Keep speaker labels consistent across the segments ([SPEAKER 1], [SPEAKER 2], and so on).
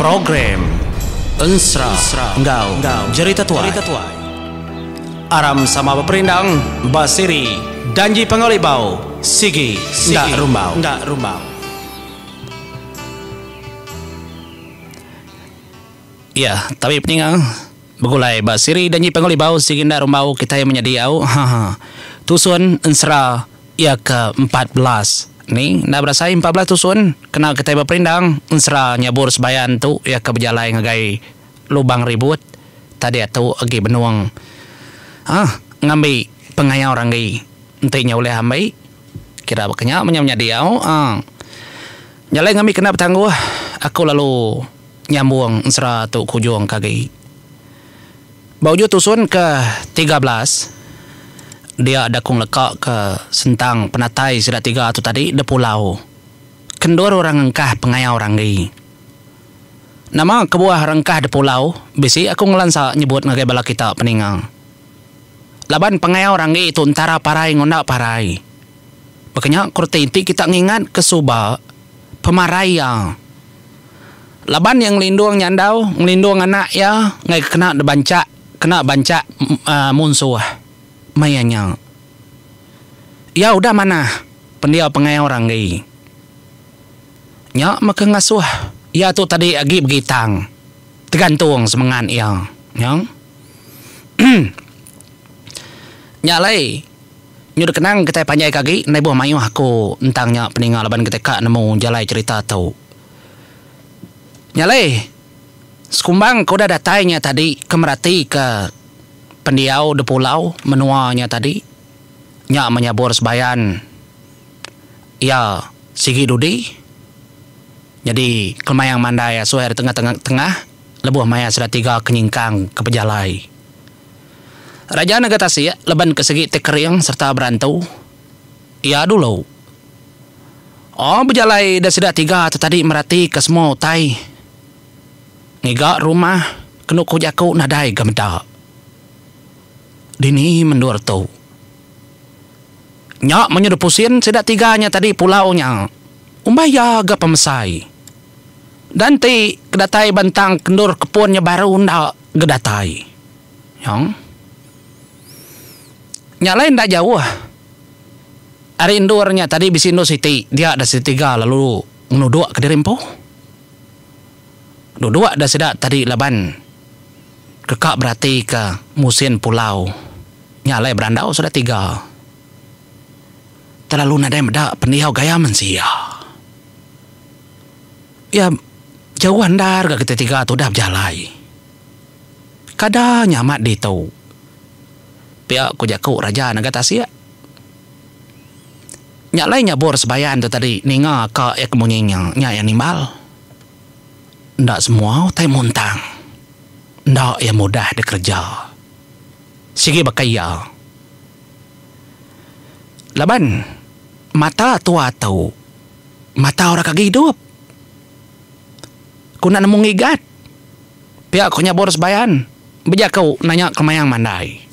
[SPEAKER 1] Program Ensra Ngau Jerita Tuai Aram sama peperindang Basiri Danji Pangolibau Sigi Ndak Rumbau. Ya, tapi peningang begulai Basiri Danji Pangolibau Sigi Ndak Rumbau kita yang menyediau tusun Ensra ya ke-14 nih, nak berasai 14 tusun kena kita berperindang Ensra nyabur sebayan tu ya ke berjalai ngagai lubang ribut tadi tu agi benuang ngambil pengayau orang gai entinya oleh hambai kira bakanya menyamnya dia nyalai ngambil kena bertangguh aku lalu nyambung Ensra tu kujung kagi bauju tusun ke 13 dia ada kong lekak ke sentang penatai sida 3 tu tadi de pulau kendor orang engkah pengayau orang gai nama kebuah rengkah de pulau bisi aku ngelansa nyebut ngagai bala kita peningang laban pengayau orang gai itu antara parai ngondak parai makanya kurtinti kita ngingat ke suba pemarai ya laban yang lindung nyandau ngelindung anak ya ngai kena banca munsuh mayanya ya udah mana pendia pengayau orang gai nya maka ngasuh ya tu tadi agi begitang tergantung semangat ya yang nyalai nyudah kenang kita panjai kaki nai buah mayu aku entangnya peninggal laban kita kak nemu jalai cerita tau nyalai sekumbang kau dah datainya tadi kemerati ke pendiau de pulau menuanya tadi nya menyabur sebayan ya sigi dudi jadi kemayang mandaya suher tengah lebuh maya sudah 3 kenyingkang ke pejalai raja negatasi ya leban ke segi tekering serta berantau ya dulu pejalai dah sudah 3 tu tadi merati ke semua tai ngiga rumah kenu kujaku nadai gameda dini mendur tu nyak menyedupusin sedak 3-nya tadi pulaunya umbaya agak pemesai dan ti kedatai bantang kendur kepunnya baru ndak gedatai yang nyak lain ndak jauh hari indurnya tadi bisindo siti dia ada siti 3 lalu nuduk ke dirimpo duduk ada sedak tadi laban kekak berarti ke musim pulau nyalai berandau sudah 3 terlalu nadai medak pendiau gaya mensia ya jauhan dar ke kita 3 tu dah berjalai kada nyamat di tu pihak kujaku raja negatasi nyalai nyabur sebayan tu tadi ninga ka ya kemunyinya nya yang nimbal ndak semua tai muntang ndak yang mudah dikerja sigi bakaya laban mata tua tau mata orang kagak hidup kuna nemu ngigat pihak ku nyabor sebayan beja kau nanya kemayang mandai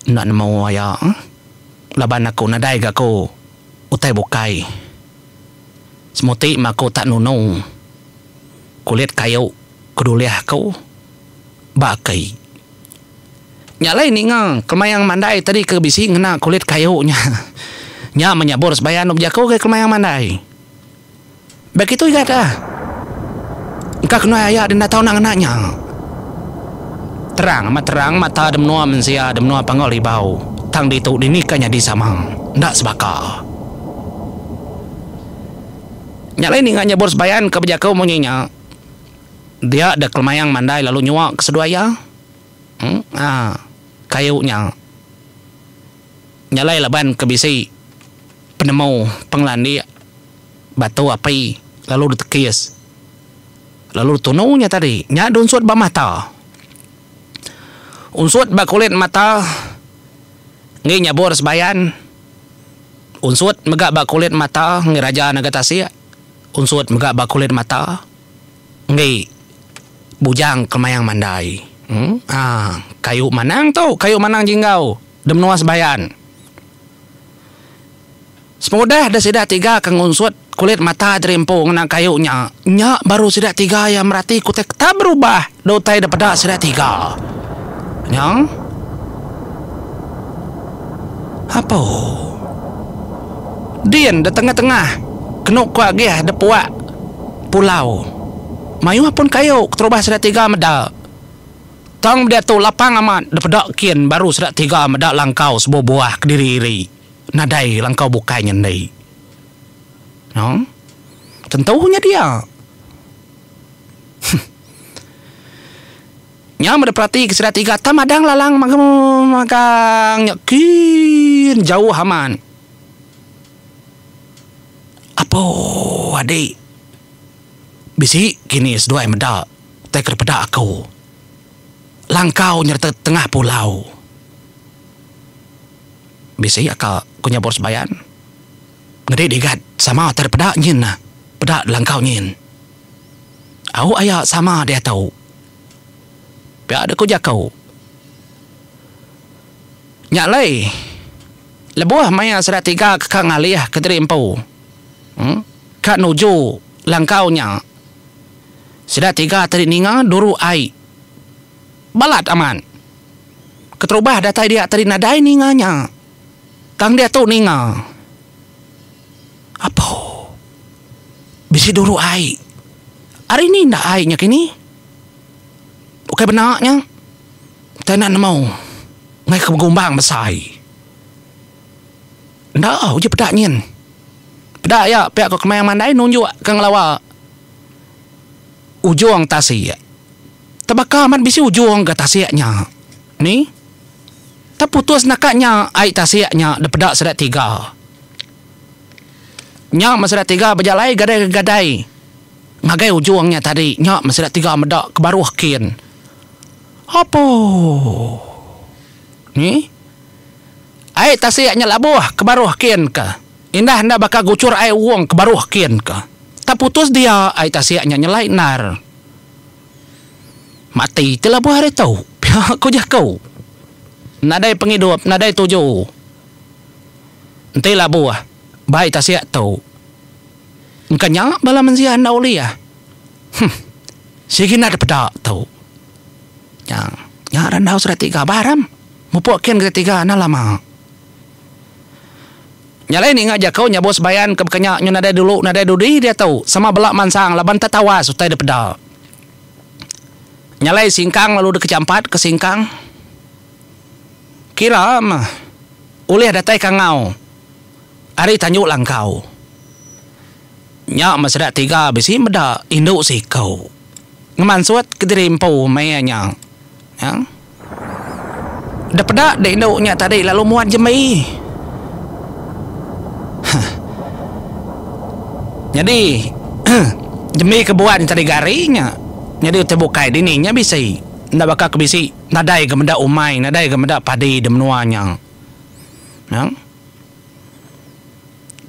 [SPEAKER 1] ndak nemu ya laban aku nadai gak kau utai bukai semuti maku tak nunung kulit kayu keduliah kau bakai nyalai ni ngang kemayang mandai tadi ke bisi ngena kulit kayunya nya menyabur sebayan objako ke kemayang mandai begitu juga dah engkau kena ayah dan tahu nak nanya terang mata demnua mensia demnua pangolibau tang ditu dinikahnya di samang ndak sebaka nyalai ni ngang nyabur sebayan ke bejako munyinya dia ada kemayang mandai lalu nyuak keseduaya kayunya nyalai laban ke bisi penemu penglandi batu api lalu ditekis lalu tununya tadi nya unsut ba mata unsut ba kulit mata ngi nyabur sebayan unsut megak ba kulit mata ngi raja negatasi unsut megak ba kulit mata ngi bujang kemayang mandai kayu manang jinggau demnua sebayan semudah ada sida 3 kang unsut kulit mata terempo ngena kayunya. Nyak baru sudah 3 yang merati kutek tak berubah. Dotai daripada sudah 3. Nyang? Apa? Dian di tengah-tengah. Kenuk kuat dia depuak pulau. Mayu pun kayu terubah sudah 3 medak. Tang dia tu lapang amat daripada kian baru sudah 3 medak langkau sebuah buah kediri-iri. Nadai langkau bukanya ni. No? Tentunya dia. Nya mendapati ke sudah 3 tamadang lalang magang nyakin jauh haman. Apa adik? Bisi kini S2 medak. Teker pada aku. Langkau nyerta tengah pulau. Bisi akal kunya bos bayan. Ngedi digat sama terpedak nyin nah. Pedak langkau nyin. Au ayah sama dia tahu. Pihak ada kuja kau. Nyak lay. Lebuah maya sudah 3 kekang alih ke terimpu. Kak nuju langkaunya. Sudah 3 tadi ninga duru ai. Balat aman. Keterubah datai dia tadi nadai ninganya. Tang dia tu ninga. Apa? Bisi duru ai. Hari ini ndak ainya kini. Oke benaknya. Tenan mau. Ngai kegumbang besai. Ndak uji pedaknyin. Pedak ya pihak kau kemayang mandai nunjuk kang lawa. Ujung tasik. Tabaka amat bisi ujung ke tasiknya. Ni. Tak putus nakaknya ai tasiknya depedak sedat 3. Nyak masalah 3 berjalai gadai-gadai. Ngagai ujungnya tadi. Nyak masalah 3 medak kebaruh kian. Apa? Ni? Ai tasiknya labuh kebaruh kian ke? Indah hendak bakal gucur ai uang kebaruh kian ke? Tak putus dia ai tasiknya nyelai nar. Mati telah buah hari tahu. Pihak kau jah kau. Nadai penghidup, nadai 7. Entilah buah. Baik tak siap tahu. Engkanya bala mensia anda uliah. Sikit ada pedak tahu. Yang randau sudah 3 baram. Mupukin ketiga na lama. Nyalain ingat aja kau nyabos bayan ke bekanya nadai dulu, nadai dudi dia tahu. Sama belak mansang laban tatawa sutai de pedak. Nyalai singkang lalu dekecampat ke singkang. Kira mah. Ulih datai kangau. Ari tanjuk langkau. Nyak masadak 3 bisi medak induk si kau. Ngemansut ke dirimpu mayanya. Ya. Dapedak de induknya tadi lalu muat jemai. Jadi jemai kebuan tadi garinya. Jadi terbukai dininya bisa. Ndak bakal kebisi. Nadai ke mendak umai, nadai ke mendak padi demenuanya. Ya.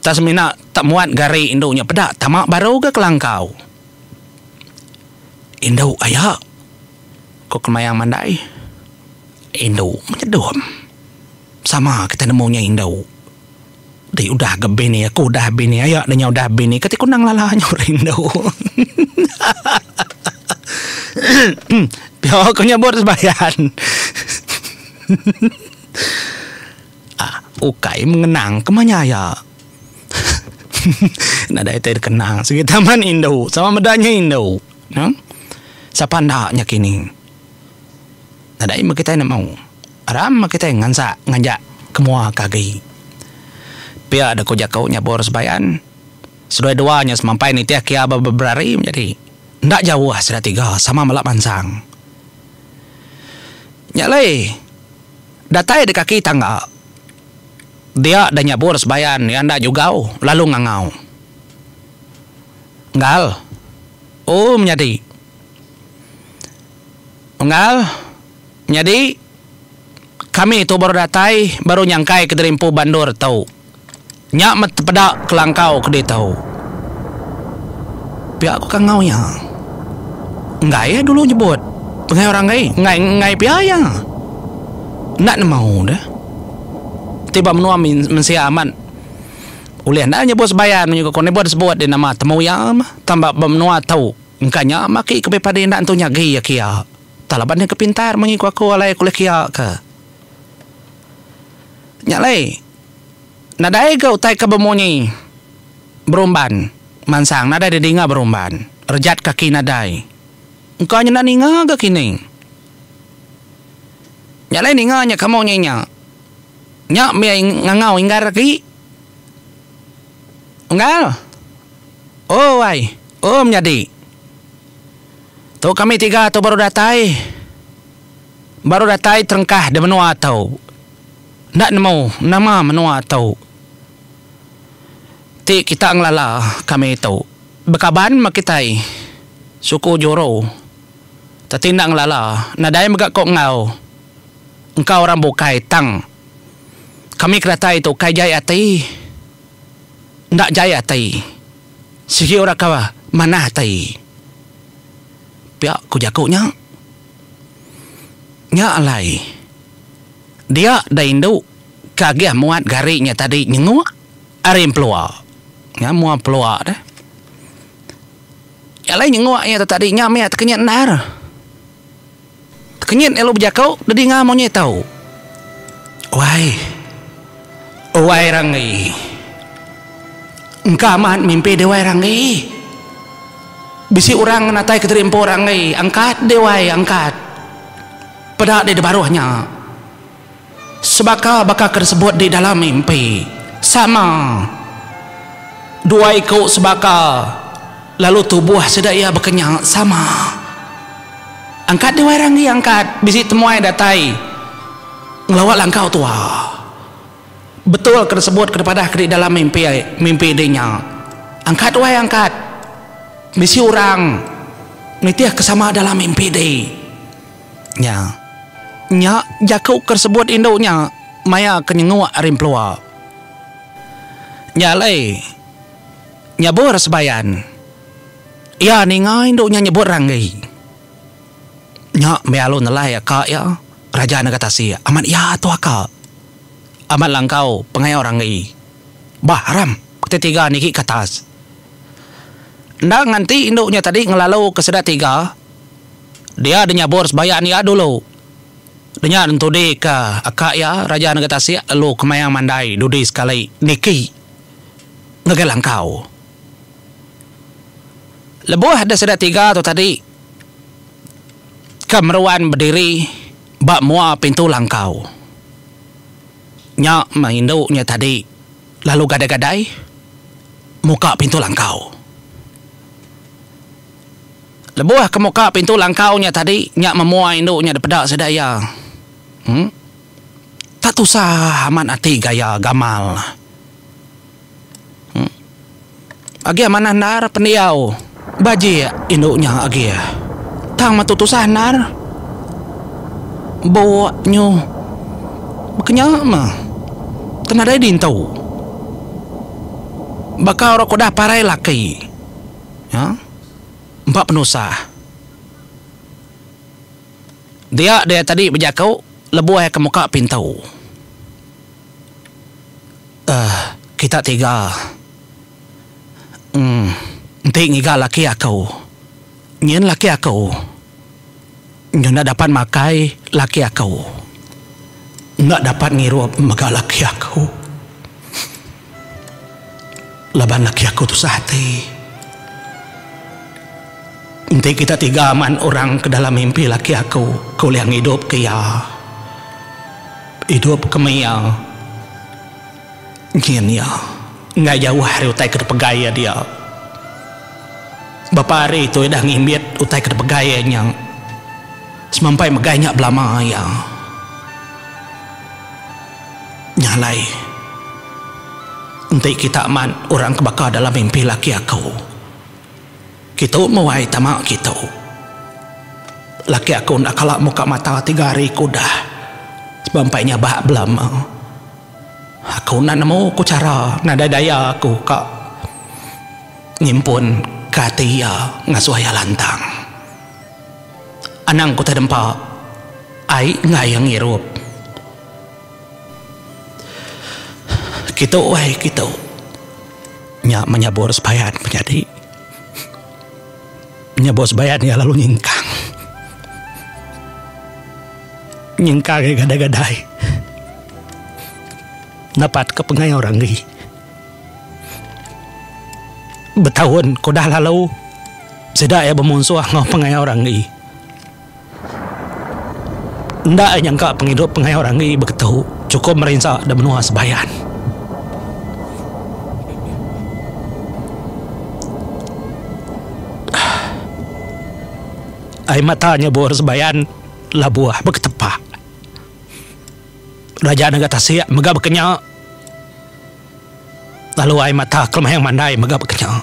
[SPEAKER 1] Tak semina tak muat gari induknya pedak tamak baru ke kelangkau. Induk ayah. Kau kemayang mandai. Induk menyedom. Sama kita nemunya induk. Di udah ke bini aku udah bini ayah dan udah bini ketika nang lalanya induk. Biar aku nyabut sebayan. Ukai mengenang kemanya ya. Nada itu kenang sekitar man Indo sama medanya Indo. Siapa ndaknya kini. Nada ini kita nak mau. Aram kita ngansak ngajak kemua kagi. Pia ada kojak kau nyabor sebayan. Sudah 2-nya semampai ni tiak kia beberari menjadi. Ndak jauh sudah 3 sama melak mansang. Nyalai. Datai di kaki tangga. Dia dan nyabur sebayan yang ndak juga lalu ngangau. Ngal. Menjadi. Ngal. Jadi kami itu baru datai, baru nyangkai ke Derimpu Bandur tahu. Nyak met pedak kelangkau ke dia tahu. Pihak aku kangau ya. Enggak ya dulu nyebut. Pengai orang ngai pihak ya. Ndak mau dah. Tiba menua mensia aman. Ulih na nya bos bayan nya ko ne buat sebut di nama temu yam tambah benua tau. Engkanya maki ke pada nak tu nyagi ya kia. Talaban yang kepintar mengi ku aku alai kuliah kia ke. Nyalai. Nadai ke utai ke bemunyi. Berumban. Mansang nadai de dinga berumban. Rejat kaki nadai. Engkanya nak ninga ke kini. Nyalai ninga nya kamu nya. Nya mi ngangau inggar ki. Engal. Oh ai. Oh menjadi. Tu kami 3 tu baru datai. Baru datai terengkah de menua tau. Ndak nemu nama menua tau. Ti kita nglala kami tu. Bekaban makitai. Suku Joro. Tati ndak nglala. Nadai megak kok ngau. Engkau orang bukai tang. Kami keratai tu kai jai ati. Ndak jai ati. Sigi ora kawa mana ati. Piak ku jakunya. Nya alai. Dia dah induk kagih muat garinya tadi nyengu arim pelua. Nya muat pelua dah. Alai nyengu nya tadi nya me terkenyat nar. Terkenyat elo berjakau dedi ngamonye tahu. Wai. Wai rangi. Engkau mat mimpi de wai rangi. Bisi orang natai keterimpo orang ni angkat dewai angkat pada di baruhnya sebaka bakal tersebut di dalam mimpi sama dua ikut sebaka lalu tubuh sedaya berkenyang sama angkat dewai orang ni angkat bisi temuai datai ngelawat langkau tua betul tersebut kepada di dalam mimpi dinya angkat dewai angkat misi orang nitiah kesama dalam mimpi deh. Nya jakau tersebut induknya maya kenyengua arim pelua. Nya lay nyabur sebayan. Ya ninga induknya nyebut rangai. Nya mealu nelai ka ya raja negatasi amat ya tu aka. Amat langkau pengai orang rangai. Bahram ketiga niki katas. Ndak nganti induknya tadi ngelalu ke sedat 3 dia ada nyabor sebayan ya dulu denya untuk de ke akak ya raja negatasi lu kemayang mandai dudi sekali niki ngegelang kau lebuh ada sedat 3 tu tadi kemeruan berdiri bak mua pintu langkau nya induknya tadi lalu gadai-gadai muka pintu langkau. Lebuah ke muka pintu langkaunya tadi nyak memuai induknya daripada sedaya. Tak tusah aman hati gaya gamal. Agi mana nar pendiau. Baji induknya agi. Tang matu tusah nar. Bawa nyu. Bekenya mah. Tenadai dintau. Bakal rokok dah parai laki. Ya. 4 penusah. Dia tadi berjakau lebuh ke muka pintu. Kita 3. Nanti ngiga laki aku. Nyen laki aku. Nyen dapat makai laki aku. Nggak dapat ngirup maga laki aku. Laban laki aku tu sehati. Nanti kita 3 aman orang ke dalam mimpi laki aku. Kau yang hidup ke ya. Hidup ke maya. Nyen ya. Nggak jauh hari utai ke pegaya dia. Bapa hari itu dah ngimbit utai ke pegayanya. Semampai meganya belama ya. Nyalai. Nanti kita aman orang kebakar dalam mimpi laki aku. Kita mewai tamak kita. Laki aku nak kalak muka mata 3 hari kudah. Sebampainya bah belama. Aku nak nemu ku cara nada daya aku kak nyimpun katia ngasuhaya lantang. Anang ku terdempa ai ngayang ngirup. Kita wai kita menyabur sebayan menjadi nyabur sebayan ya lalu nyingkang gada-gadai dapat ke pengai orang ni bertahun ko dah lalu sedak ya bermunsuh ngau pengai orang ni ndak nyangka penghidup pengai orang ni begitu cukup merinsa dan menua sebayan. Ai matanya bor sebayan labuah berketepak. Raja negara Tasik megah berkenyak. Lalu ai mata kelemah yang mandai megah berkenyak.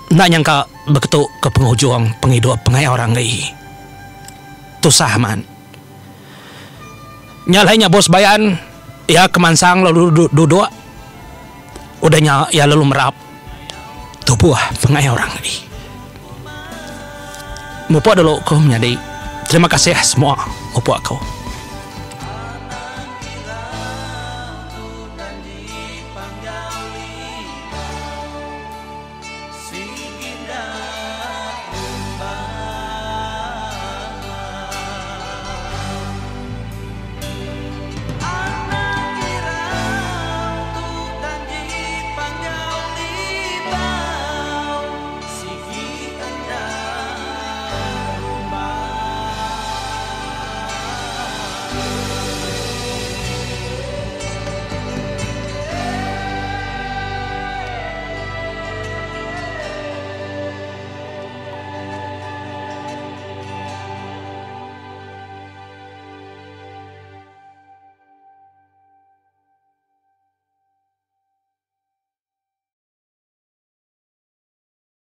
[SPEAKER 1] Nak nyangka begitu ke penghujung penghidup pengai orang ni. Tusah man. Nyalainya bos bayan ya kemansang lalu duduk. Udahnya ya lalu merap. Tubuh pengai orang ni. Mupo dulu kau menjadi. Terima kasih semua mupo kau.